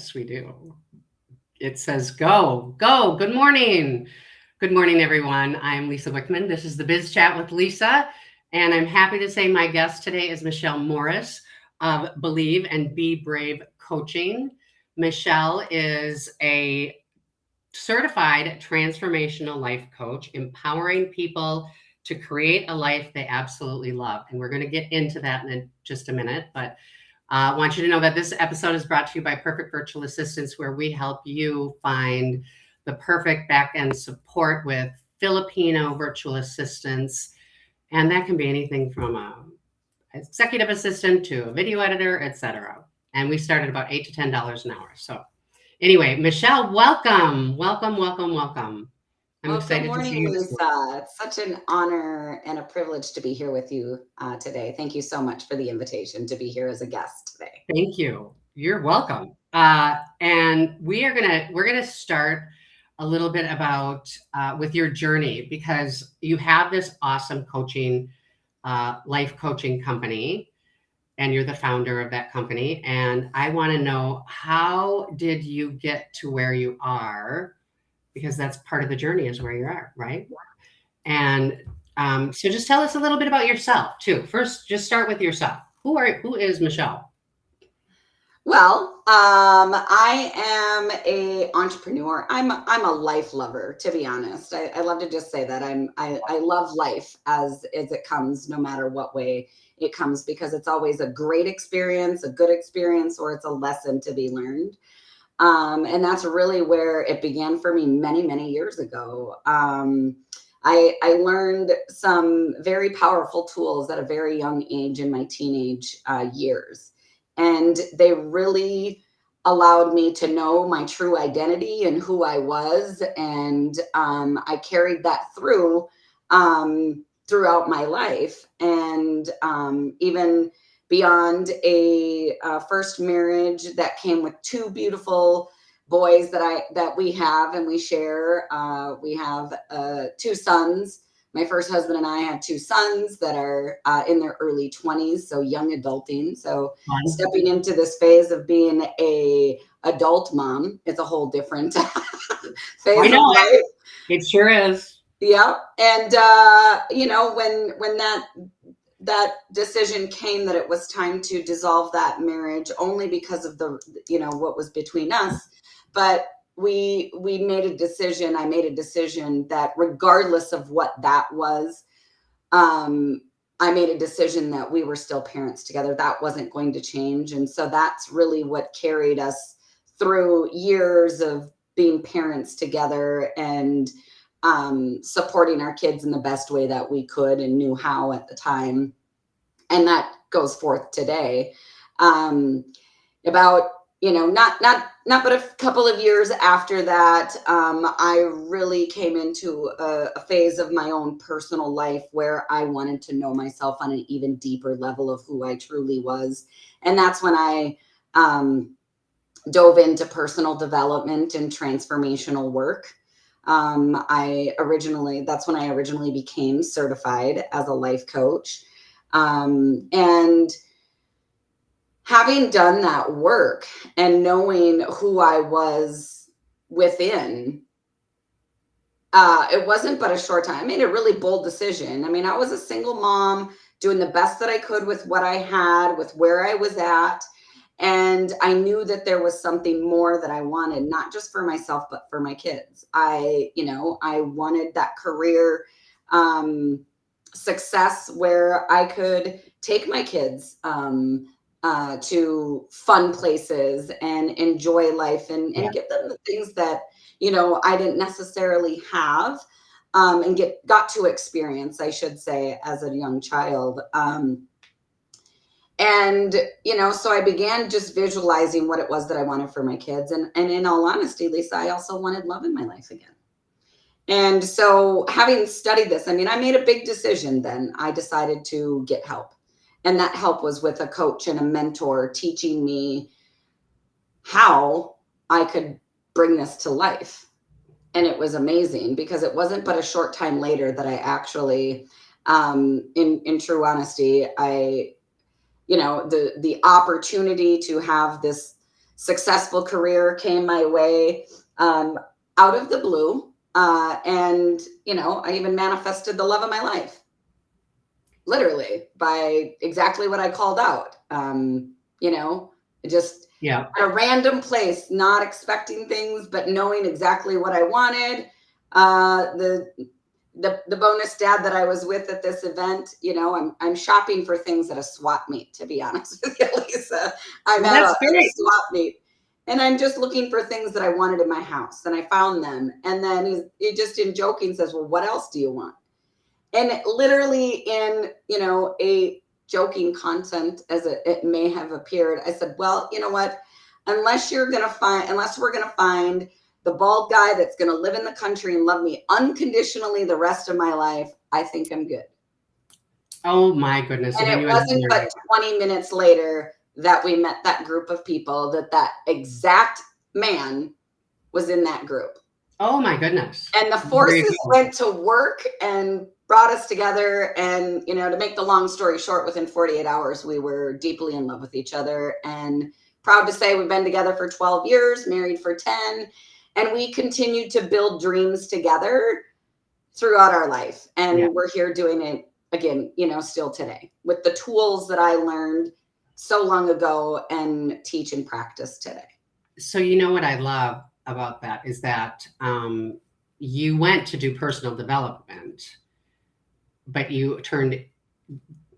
Yes, we do. It says go, go. Good morning. Good morning, everyone. I'm Lisa Wichmann. This is the Biz Chat with Lisa. And I'm happy to say my guest today is Michelle Morris of Believe and Be Brave Coaching. Michelle is a certified transformational life coach, empowering people to create a life they absolutely love. And we're going to get into that in just a minute. But I want you to know that this episode is brought to you by Perfect Virtual Assistants, where we help you find the perfect back end support with Filipino virtual assistants. And that can be anything from a executive assistant to a video editor, etc. And we start at about $8 to $10 an hour. So anyway, Michelle, welcome, welcome, welcome, welcome. I'm Well, good excited to see morning, you this morning. Lisa. It's such an honor and a privilege to be here with you today. Thank you so much for the invitation to be here as a guest today. Thank you. You're welcome. And we're gonna start a little bit about with your journey, because you have this awesome coaching, life coaching company, and you're the founder of that company. And I want to know, how did you get to where you are? Because that's part of the journey, is where you are, right? And so just tell us a little bit about yourself too. First, just start with yourself. Who is Michelle? Well, I am a entrepreneur. I'm a life lover, to be honest. I love to just say that I love life as it comes, no matter what way it comes, because it's always a great experience, a good experience, or it's a lesson to be learned. And that's really where it began for me many years ago. I learned some very powerful tools at a very young age in my teenage years. And they really allowed me to know my true identity and who I was. And I carried that throughout my life. And even beyond a first marriage that came with two beautiful boys that we have and we share. We have two sons. My first husband and I had two sons that are in their early 20s, so young adulting. So Fun. stepping into this phase of being a adult mom, it's a whole different I phase of know it. life. It sure is. Yeah, and when that decision came that it was time to dissolve that marriage, only because of the what was between us, but we made a decision. I made a decision that regardless of what that was, um I made a decision that we were still parents together. That wasn't going to change. And so that's really what carried us through years of being parents together and supporting our kids in the best way that we could and knew how at the time. And that goes forth today. Um, about not but a couple of years after that, I really came into a phase of my own personal life where I wanted to know myself on an even deeper level of who I truly was. And that's when I dove into personal development and transformational work. That's when I originally became certified as a life coach. And having done that work and knowing who I was within, it wasn't but a short time. I made a really bold decision. I mean, I was a single mom doing the best that I could with what I had, with where I was at. And I knew that there was something more that I wanted, not just for myself, but for my kids. I wanted that career success where I could take my kids to fun places and enjoy life Yeah. and give them the things that I didn't necessarily have, and got to experience, I should say, as a young child. And so I began just visualizing what it was that I wanted for my kids. And in all honesty, Lisa, I also wanted love in my life again. And so, having studied this, I mean, I made a big decision then. I decided to get help. And that help was with a coach and a mentor teaching me how I could bring this to life. And it was amazing, because it wasn't but a short time later that I actually, in true honesty, the opportunity to have this successful career came my way out of the blue. And, I even manifested the love of my life, literally, by exactly what I called out. Just Yeah. at a random place, not expecting things, but knowing exactly what I wanted. The bonus dad that I was with at this event, I'm shopping for things at a swap meet, to be honest with you, Lisa. I'm Well, at that's a great. swap meet, and I'm just looking for things that I wanted in my house, and I found them. And then he just in joking says, well, what else do you want? And literally in, a joking content as it may have appeared, I said, well, you know what? Unless we're going to find the bald guy that's going to live in the country and love me unconditionally the rest of my life, I think I'm good. Oh my goodness. So And then it you wasn't but 20 minutes later that we met that group of people, that exact man was in that group. Oh my goodness. And the forces went to work and brought us together. And, to make the long story short, within 48 hours, we were deeply in love with each other. And proud to say we've been together for 12 years, married for 10. And we continued to build dreams together throughout our life. And we're here doing it again, still today with the tools that I learned so long ago and teach and practice today. So you know what I love about that is that you went to do personal development, but you turned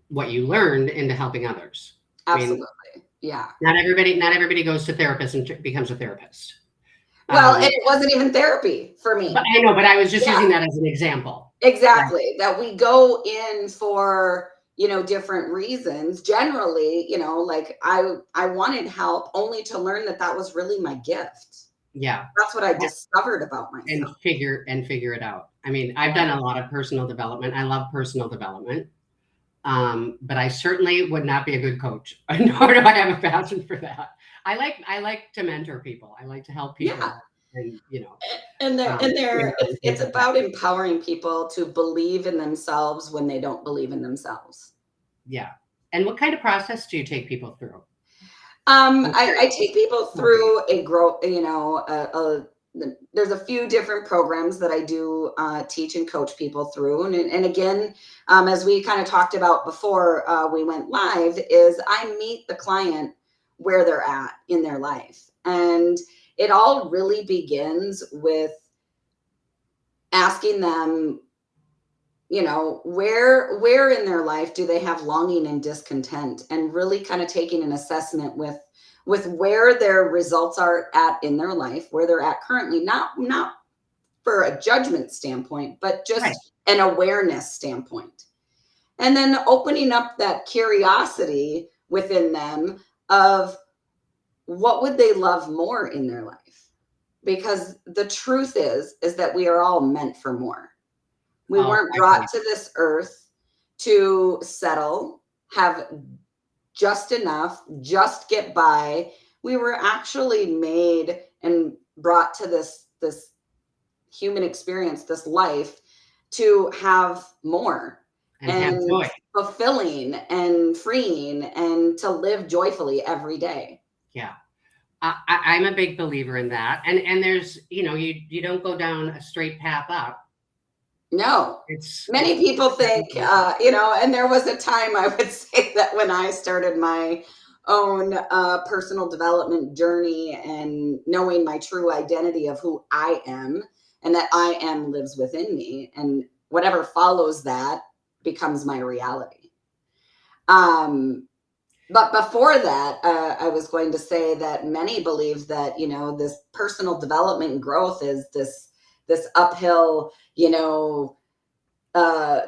what you learned into helping others. Absolutely. Yeah. Not everybody goes to therapist and becomes a therapist. Well, and it wasn't even therapy for me. But I know, but I was just using that as an example. Exactly. That we go in for, different reasons. Generally, like I wanted help only to learn that was really my gift. Yeah. That's what I discovered about myself. And figure it out. I mean, I've done a lot of personal development. I love personal development. But I certainly would not be a good coach, nor do I have a passion for that. I like to mentor people. I like to help people. Yeah. And it's about empowering people to believe in themselves when they don't believe in themselves. Yeah. And what kind of process do you take people through? I take people through a growth, there's a few different programs that I do teach and coach people through. And again, as we kind of talked about before we went live, is I meet the client where they're at in their life. And it all really begins with asking them, where in their life do they have longing and discontent, and really kind of taking an assessment with where their results are at in their life, where they're at currently, not for a judgment standpoint, but just an awareness standpoint. And then opening up that curiosity within them of what would they love more in their life? Because the truth is that we are all meant for more. We weren't brought to this earth to settle, have just enough, just get by. We were actually made and brought to this human experience, this life, to have more and fulfilling and freeing, and to live joyfully every day. Yeah. I'm a big believer in that. And there's, you don't go down a straight path up. No, many people think, and there was a time, I would say, that when I started my own personal development journey and knowing my true identity of who I am, and that I am lives within me, and whatever follows that becomes my reality. But before that, I was going to say that many believe that, this personal development and growth is this uphill,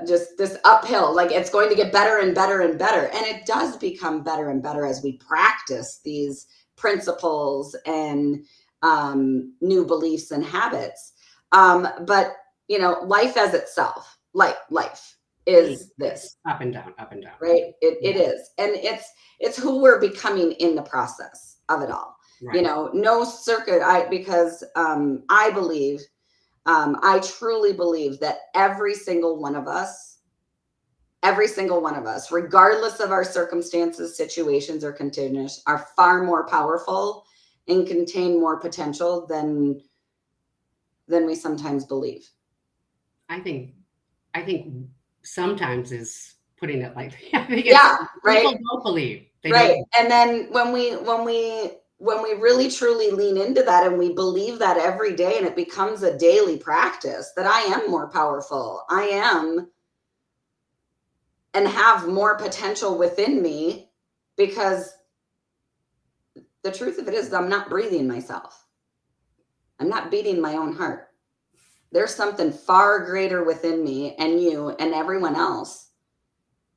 just this uphill, like it's going to get better and better and better. And it does become better and better as we practice these principles and new beliefs and habits. But, life as itself, life is this up and down, right? It is. And it's who we're becoming in the process of it all. Right. No circuit. Because I believe, I truly believe that every single one of us, regardless of our circumstances, situations, or conditions, are far more powerful and contain more potential than we sometimes believe. I think sometimes is putting it like I think Yeah, right. People don't believe. They Right. don't. And then when we really truly lean into that and we believe that every day and it becomes a daily practice that I am more powerful. I am and have more potential within me, because the truth of it is I'm not breathing myself. I'm not beating my own heart. There's something far greater within me and you and everyone else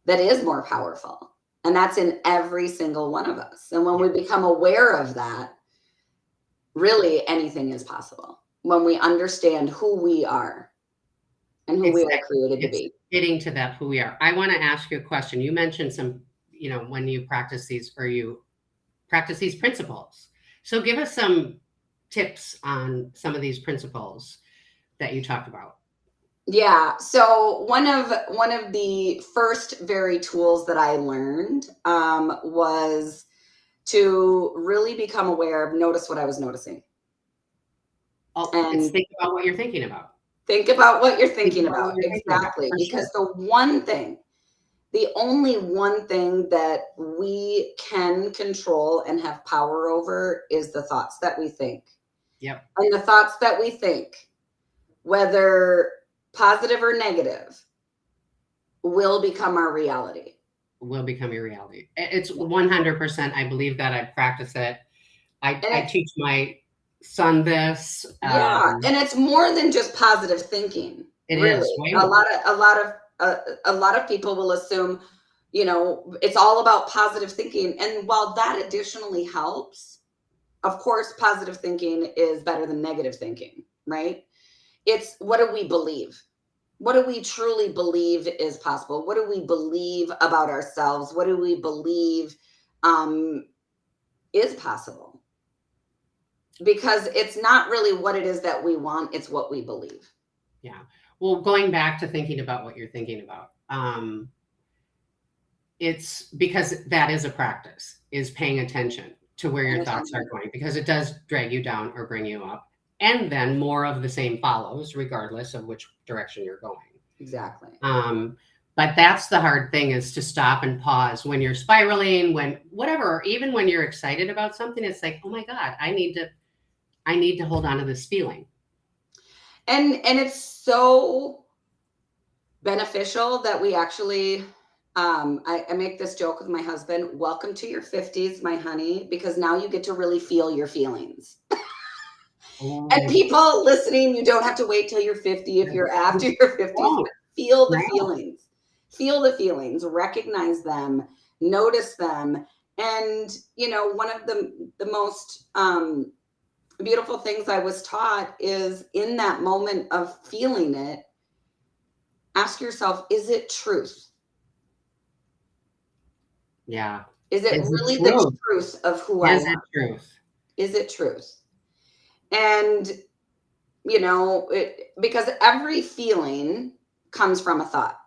that is more powerful. And that's in every single one of us. And when we become aware of that, really anything is possible. When we understand who we are and who we are created to be. Getting to that who we are. I want to ask you a question. You mentioned some, when you practice these or you practice these principles. So give us some tips on some of these principles that you talked about. Yeah. So one of the first very tools that I learned was to really become aware of, notice what I was noticing. It's think about what you're thinking about. Think about what you're thinking about. Exactly. Because sure. the only one thing that we can control and have power over is the thoughts that we think. Yep. And the thoughts that we think, whether positive or negative, will become our reality. Will become your reality. It's 100%. I believe that. I practice it. I teach my son this. Yeah, and it's more than just positive thinking. It really. is way A more. a lot of people will assume, it's all about positive thinking. And while that additionally helps, of course, positive thinking is better than negative thinking, right? It's, what do we believe? What do we truly believe is possible? What do we believe about ourselves? What do we believe is possible? Because it's not really what it is that we want, it's what we believe. Yeah. Well, going back to thinking about what you're thinking about, it's because that is a practice, is paying attention to where your thoughts are going, because it does drag you down or bring you up. And then more of the same follows, regardless of which direction you're going. Exactly. But that's the hard thing, is to stop and pause when you're spiraling, when whatever, even when you're excited about something, it's like, oh my God, I need to hold on to this feeling. And it's so beneficial that we actually, I make this joke with my husband, welcome to your 50s, my honey, because now you get to really feel your feelings. And people listening, you don't have to wait till you're 50 if you're after your 50s. Feel the feelings. Feel the feelings. Recognize them. Notice them. And, one of the most beautiful things I was taught is, in that moment of feeling it, ask yourself, is it truth? Yeah. Is it really the truth of who I am? Is it truth? Is it truth? And, because every feeling comes from a thought.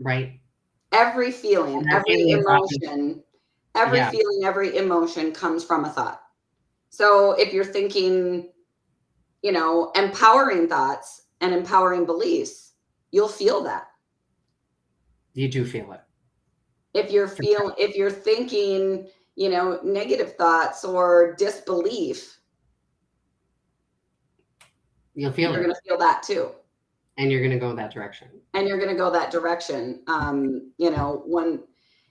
Right. Every feeling, every emotion, every emotion comes from a thought. So if you're thinking, empowering thoughts and empowering beliefs, you'll feel that. You do feel it. If you're thinking, negative thoughts or disbelief, you're going to feel that too. And you're going to go that direction. When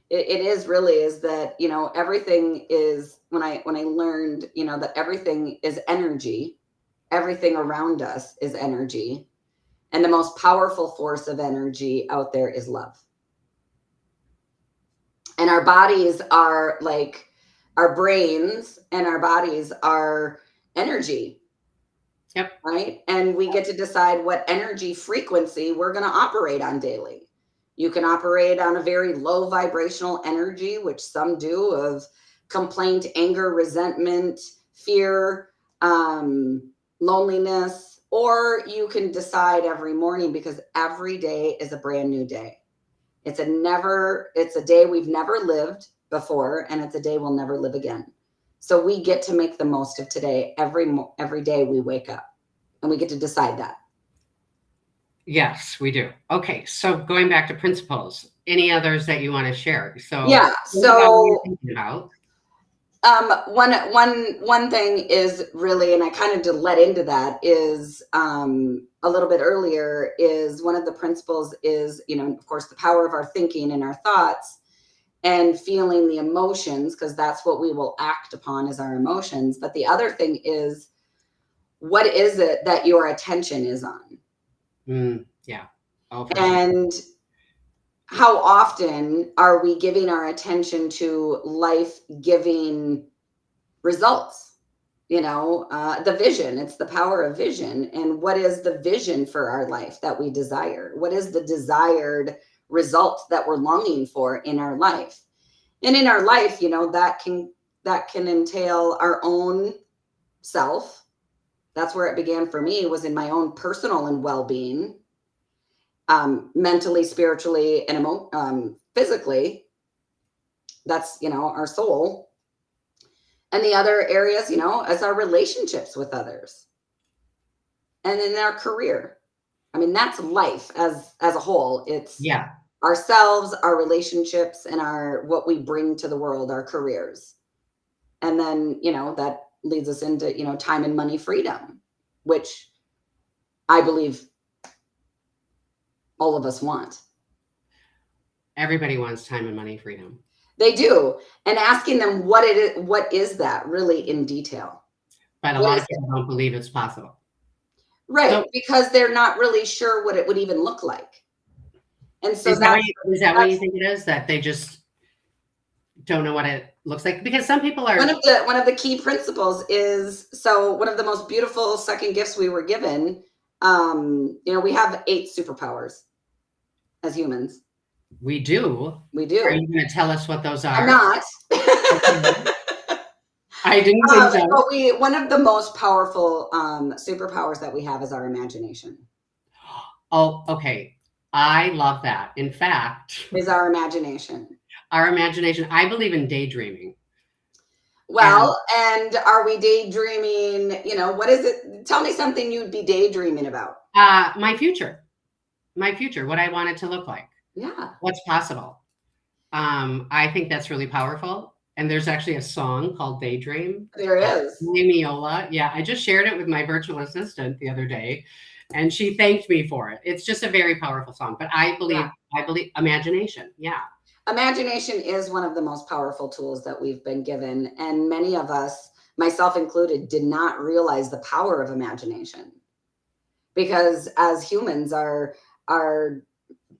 it is really is that, everything is, when I learned, that everything is energy, everything around us is energy. And the most powerful force of energy out there is love. And our bodies are like, our brains and our bodies are energy. Yep. Right. And we get to decide what energy frequency we're going to operate on daily. You can operate on a very low vibrational energy, which some do, of complaint, anger, resentment, fear, loneliness, or you can decide every morning, because every day is a brand new day. It's a day we've never lived before, and it's a day we'll never live again. So we get to make the most of today. Every day we wake up, and we get to decide that. Yes, we do. Okay, so going back to principles, any others that you want to share? So Yeah. think about what you're So thinking about. one thing is really, and I kind of led into that, is a little bit earlier, is one of the principles is, of course, the power of our thinking and our thoughts and feeling the emotions, because that's what we will act upon is our emotions. But the other thing is, what is it that your attention is on? Yeah. Oh, for sure. And how often are we giving our attention to life-giving results? The vision, it's the power of vision. And what is the vision for our life that we desire? What is the desired result that we're longing for in our life? And in our life, that can entail our own self. That's where it began for me, was in my own personal and well-being, mentally, spiritually, and physically. That's, our soul. And the other areas, is our relationships with others. And in our career. I mean, that's life as a whole. It's ourselves, our relationships, and what we bring to the world, our careers. And then, that leads us into, time and money freedom, which I believe all of us want. Everybody wants time and money freedom. They do. And asking them what is that really in detail. But a lot of people don't believe it's possible. Right. So, because they're not really sure what it would even look like. And so is that what you think it is? That they just don't know what it looks like? Because some people are. One of the key principles is, so one of the most beautiful second gifts we were given, we have 8 superpowers as humans. We do. We do. Are you going to tell us what those are? I'm not. I didn't think so. But one of the most powerful superpowers that we have is our imagination. Oh, okay. I love that. In fact, is our imagination. Our imagination. I believe in daydreaming. Well, and are we daydreaming? What is it? Tell me something you'd be daydreaming about. My future, what I want it to look like. Yeah. What's possible. I think that's really powerful. And there's actually a song called Daydream. There is. Miola. Yeah, I just shared it with my virtual assistant the other day, and she thanked me for it. It's just a very powerful song. But I believe imagination. Yeah. Imagination is one of the most powerful tools that we've been given. And many of us, myself included, did not realize the power of imagination. Because as humans, our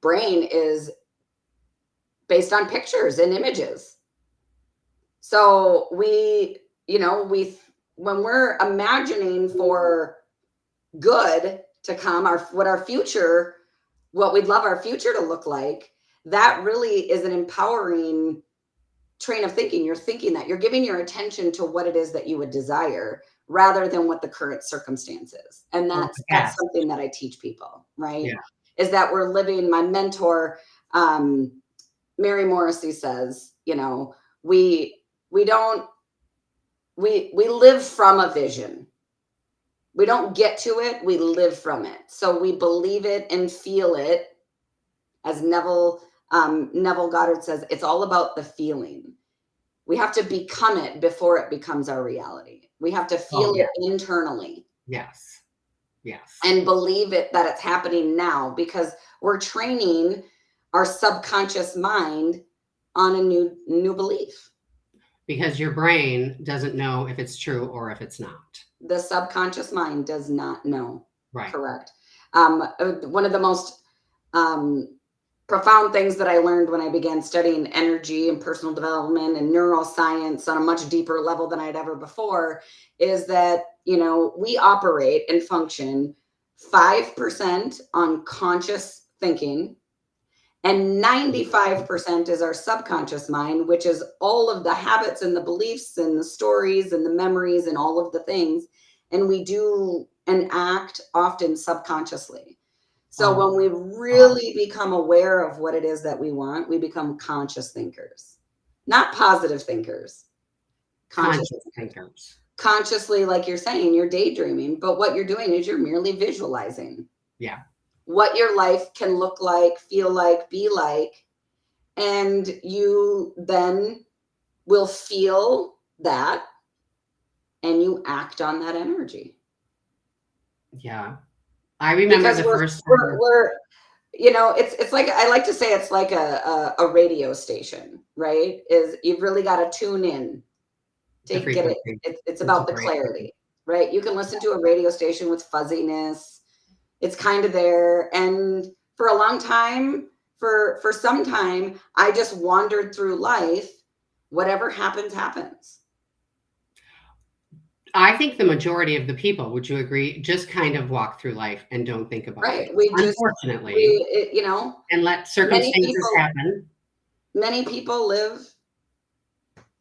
brain is based on pictures and images. So when we're imagining for good to come, what we'd love our future to look like, that really is an empowering train of thinking. You're thinking that you're giving your attention to what it is that you would desire rather than what the current circumstance is. And that's something that I teach people, right? Yeah. Is that we're living, my mentor, Mary Morrissey says, we live from a vision. We don't get to it, we live from it. So we believe it and feel it. As Neville Goddard says, it's all about the feeling. We have to become it before it becomes our reality. We have to feel it internally. Yes. Yes. And believe it, that it's happening now, because we're training our subconscious mind on a new belief. Because your brain doesn't know if it's true or if it's not. The subconscious mind does not know. Right. Correct. One of the most profound things that I learned when I began studying energy and personal development and neuroscience on a much deeper level than I'd ever before is that, we operate and function 5% on conscious thinking, and 95% is our subconscious mind, which is all of the habits and the beliefs and the stories and the memories and all of the things. And we do and act often subconsciously. So when we really become aware of what it is that we want, we become conscious thinkers, not positive thinkers. Conscious thinkers. Consciously, like you're saying, you're daydreaming, but what you're doing is you're merely visualizing. Yeah. What your life can look like, feel like, be like. And you then will feel that and you act on that energy. Yeah. I remember Because the we're, first we're, time. we're you know, it's like, I like to say it's like a radio station, right? Is you've really got to tune in The to get it. frequency. It's It's a about the great clarity, right? You can listen to a radio station with fuzziness. It's kind of there. And for a long time, for some time, I just wandered through life. Whatever happens, happens. I think the majority of the people, would you agree, just kind of walk through life and don't think about Right. things, We, unfortunately, you know, and let many circumstances people, happen. many people live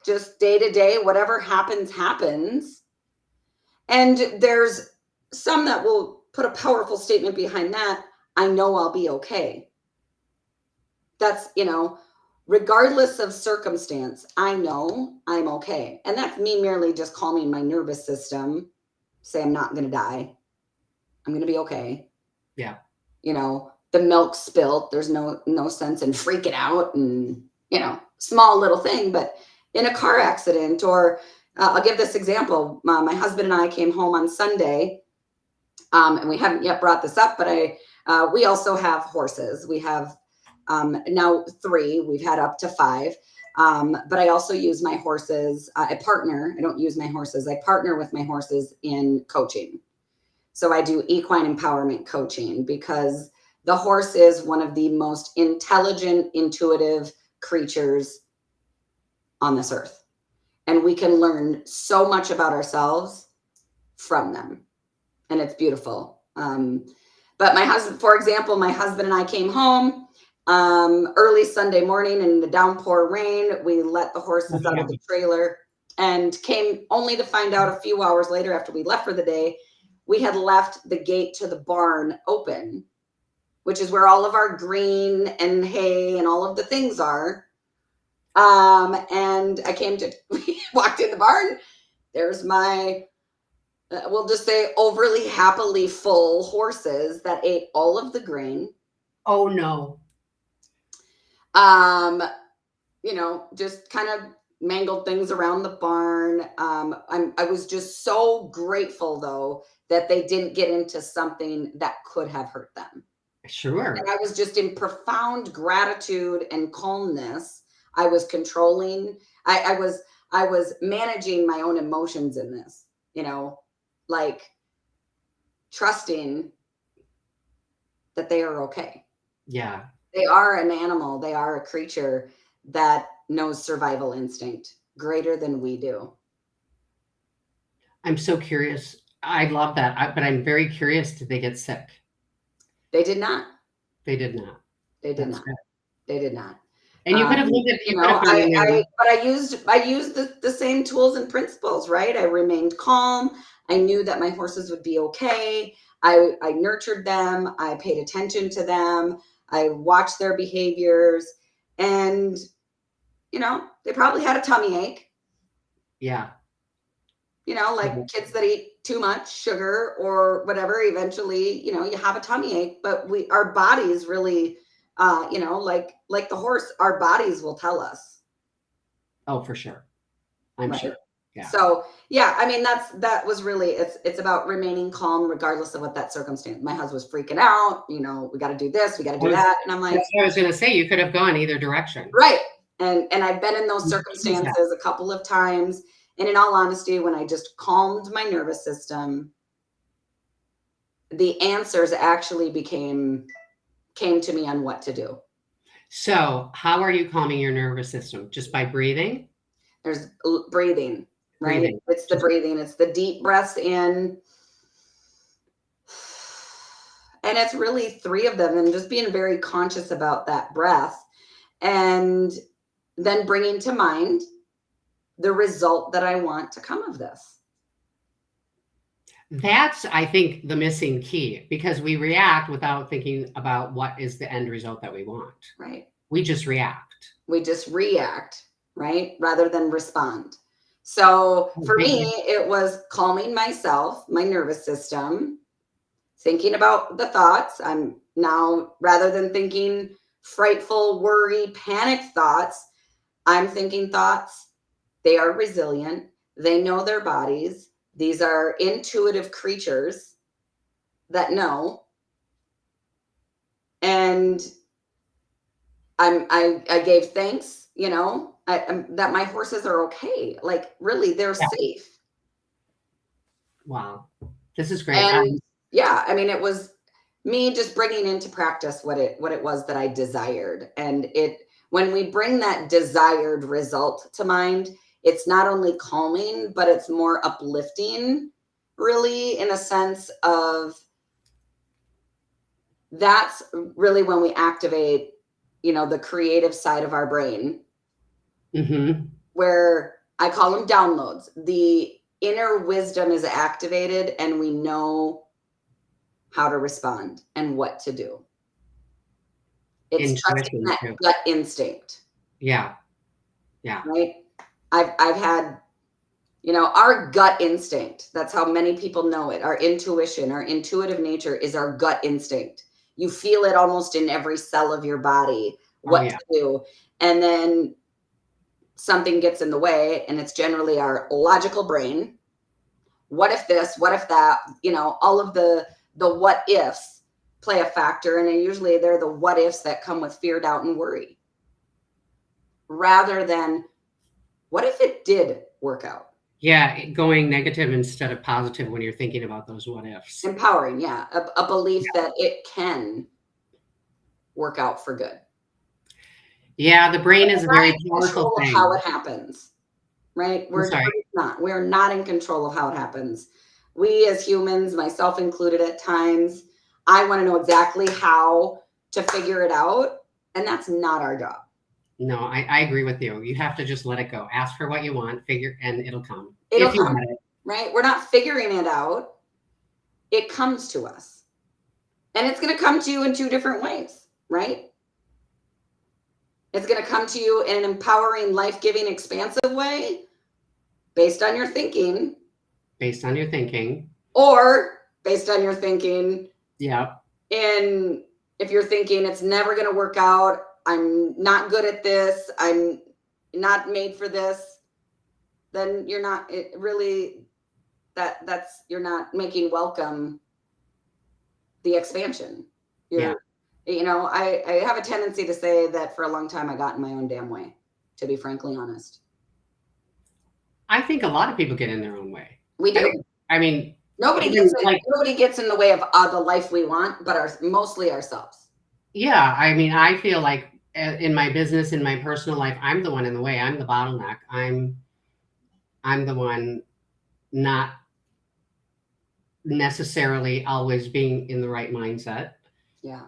just day to day. Whatever happens, happens. And there's some that will put a powerful statement behind that. I know I'll be okay. That's, regardless of circumstance, I know I'm okay. And that's me merely just calming my nervous system, say I'm not going to die. I'm going to be okay. Yeah. The milk spilt. There's no sense in freaking out and, small little thing, but in a car accident or I'll give this example. My husband and I came home on Sunday, and we haven't yet brought this up, but we also have horses. We have now 3. We've had up to 5. But I also use my horses. I don't use my horses. I partner with my horses in coaching. So I do equine empowerment coaching because the horse is one of the most intelligent, intuitive creatures on this earth. And we can learn so much about ourselves from them. And it's beautiful. But my husband, for example, my husband and I came home early Sunday morning in the downpour rain. We let the horses out of the trailer and came only to find out a few hours later after we left for the day, we had left the gate to the barn open, which is where all of our green and hay and all of the things are. And we walked in the barn. There's my we'll just say overly happily full horses that ate all of the grain. Oh no. Just kind of mangled things around the barn. I was just so grateful though that they didn't get into something that could have hurt them. Sure. And I was just in profound gratitude and calmness. I was controlling. I was managing my own emotions in this, like trusting that they are okay. Yeah. They are an animal. They are a creature that knows survival instinct greater than we do. I'm so curious. I love that. But I'm very curious. Did they get sick? They did not. They did not. They did That's not. good. They did not. And you could have looked at, you could have gone in there. But I used the same tools and principles, right? I remained calm. I knew that my horses would be okay. I nurtured them. I paid attention to them. I watched their behaviors, and they probably had a tummy ache. Yeah. Like kids that eat too much sugar or whatever, eventually, you have a tummy ache, but our bodies really, like the horse, our bodies will tell us. Oh, for sure. I'm Right. sure. Yeah. So yeah, I mean, that was really, it's about remaining calm regardless of what that circumstance. My husband was freaking out, we got to do this, we got to do that. And I'm like, that's what I was going to say. You could have gone either direction. Right. And I've been in those circumstances a couple of times. And in all honesty, when I just calmed my nervous system, the answers actually came to me on what to do. So how are you calming your nervous system? Just by breathing? There's breathing, right? Breathing. It's the breathing. It's the deep breaths in. And it's really 3 of them, and just being very conscious about that breath. And then bringing to mind the result that I want to come of this. That's, I think, the missing key, because we react without thinking about what is the end result that we want. Right. We just react. We just react, right? Rather than respond. So for me, it was calming myself, my nervous system, thinking about the thoughts. I'm now, rather than thinking frightful, worry, panic thoughts, I'm thinking thoughts. They are resilient. They know their bodies. These are intuitive creatures that know. And I gave thanks, that my horses are okay. Like, really, they're safe. Wow. This is great. And yeah, I mean, it was me just bringing into practice what it was that I desired. And when we bring that desired result to mind, it's not only calming, but it's more uplifting, really, in a sense of that's really when we activate, the creative side of our brain, where I call them downloads. The inner wisdom is activated and we know how to respond and what to do. It's trusting that gut instinct. Yeah. Yeah. Right. I've had, our gut instinct. That's how many people know it. Our intuition, our intuitive nature is our gut instinct. You feel it almost in every cell of your body, what to do. And then something gets in the way, and it's generally our logical brain. What if this? What if that? All of the what ifs play a factor, and usually they're the what ifs that come with fear, doubt, and worry, rather than what if it did work out. Yeah, going negative instead of positive when you're thinking about those what ifs. Empowering, yeah, a belief that it can work out for good. Yeah, the brain is a very powerful thing. How it happens, right? We're not in control of how it happens. We as humans, myself included at times, I want to know exactly how to figure it out, and that's not our job. No, I agree with you. You have to just let it go. Ask for what you want, and it'll come. It'll come, right? We're not figuring it out. It comes to us. And it's going to come to you in two different ways, right? It's going to come to you in an empowering, life-giving, expansive way based on your thinking. Based on your thinking. Or based on your thinking. Yeah. And if you're thinking it's never going to work out, I'm not good at this, I'm not made for this, then you're not you're not making welcome the expansion. I have a tendency to say that for a long time I got in my own damn way, to be frankly honest. I think a lot of people get in their own way. We do. I mean, nobody gets in the way of the life we want, but mostly ourselves. Yeah, I mean, I feel like in my business, in my personal life, I'm the one in the way. I'm the bottleneck. I'm the one not necessarily always being in the right mindset. Yeah.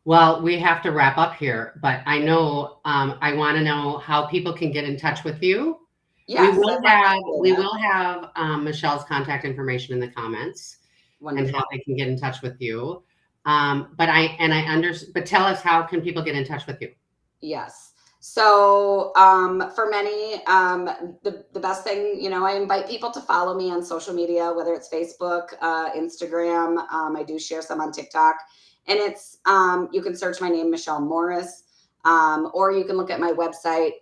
Well, we have to wrap up here, but I know I want to know how people can get in touch with you. Yes, we will have Michelle's contact information in the comments. Wonderful. And how they can get in touch with you. But tell us, how can people get in touch with you? Yes. So for many, the best thing, I invite people to follow me on social media, whether it's Facebook, Instagram. I do share some on TikTok. And it's, you can search my name, Michelle Morris, or you can look at my website,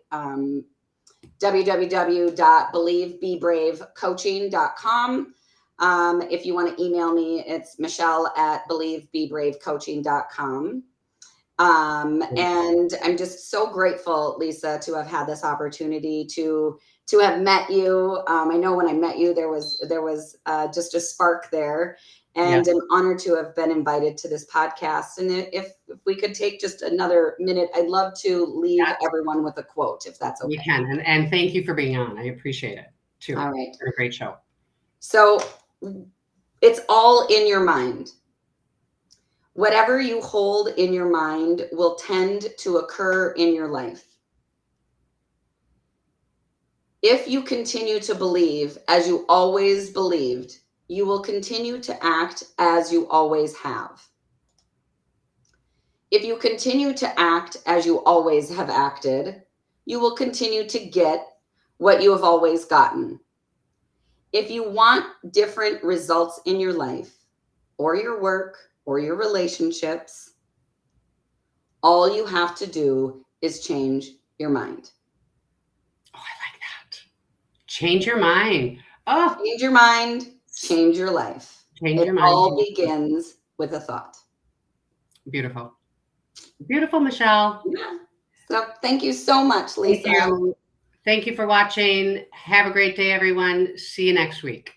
www.believebebravecoaching.com. If you want to email me, it's michelle@believebebravecoaching.com. And I'm just so grateful, Lisa, to have had this opportunity to have met you. I know when I met you, there was just a spark there, and I'm honored to have been invited to this podcast. And if we could take just another minute, I'd love to leave everyone with a quote, if that's okay. We can, and thank you for being on. I appreciate it too. All right, a great show. So it's all in your mind. Whatever you hold in your mind will tend to occur in your life. If you continue to believe as you always believed, you will continue to act as you always have. If you continue to act as you always have acted, you will continue to get what you have always gotten. If you want different results in your life or your work or your relationships, all you have to do is change your mind. Oh, I like that. Change your mind. Oh, Change your mind, change your life. change It your mind. all begins with a thought. Beautiful. Beautiful, Michelle. Yeah. So thank you so much, Lisa. Thank you. Thank you for watching. Have a great day, everyone. See you next week.